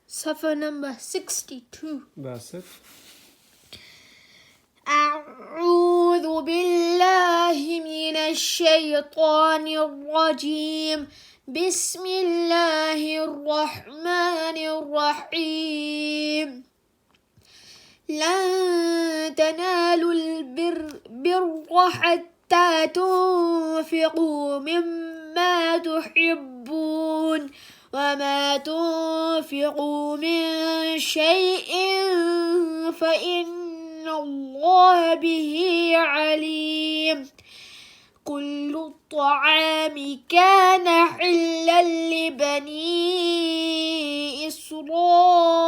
Suffer number 62. That's it. أعوذ بالله من الشيطان الرجيم. بسم الله الرحمن الرحيم. لن تنالوا البر حتى تنفقوا مما تحبون وما تنفقوا من شيء فإن الله به عليم. كل الطعام كان حلا لبني إسرائيل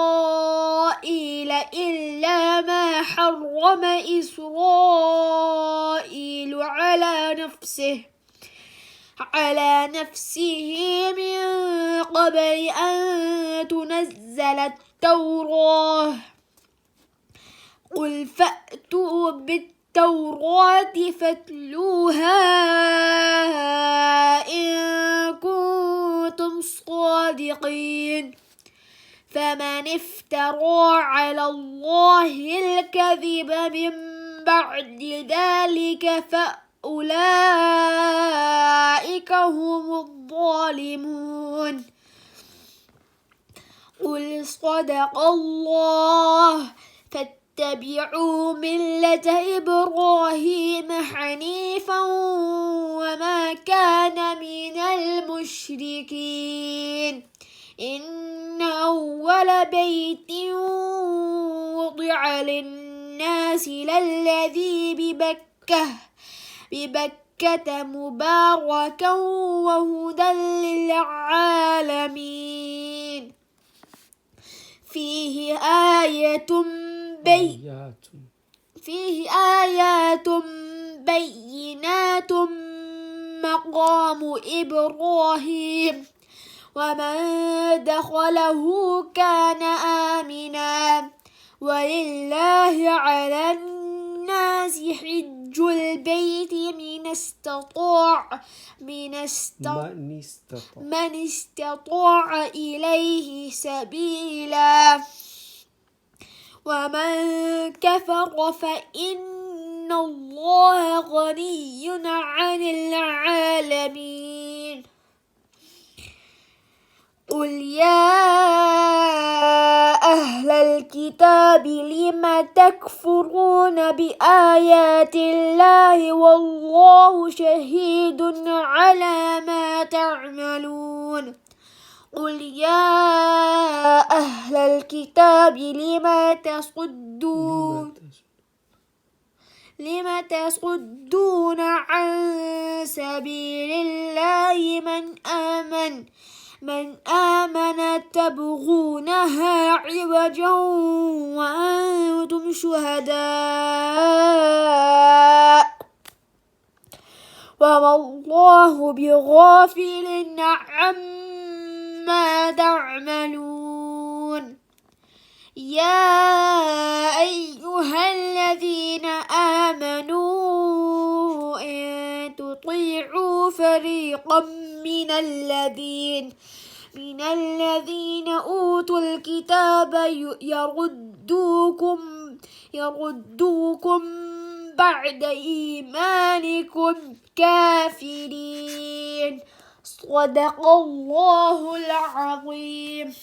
إلا ما حرم إسرائيل على نفسه من قبل أن تنزل التوراة. قل فأتوا بالتوراة فاتلوها إن كنتم صادقين. فمن افترى على الله الكذب من بعد ذلك فأولئك هم الظالمون. قل صدق الله. فاتبعوا ملة إبراهيم حنيفا وما كان من المشركين. إن أول بيت وضع للناس للذي ببكة مباركا وهدى للعالمين. فيه آيات بينات مقام إبراهيم ومن دخله كان آمنا. ولله على الناس حج البيت من استطاع إليه سبيلا. ومن كفر فإن الله غني عن العالمين. قل يا أهل الكتاب لم تكفرون بآيات الله والله شهيد على ما تعملون. قل يا أهل الكتاب لم تصدون عن سبيل الله من آمن تبغونها عوجا وأنتم شهداء وما الله بغافل عما تعملون. يا أيها الذين آمنوا إن تطيعوا فريقا من الذين أوتوا الكتاب يردوكم بعد إيمانكم كافرين. صدق الله العظيم.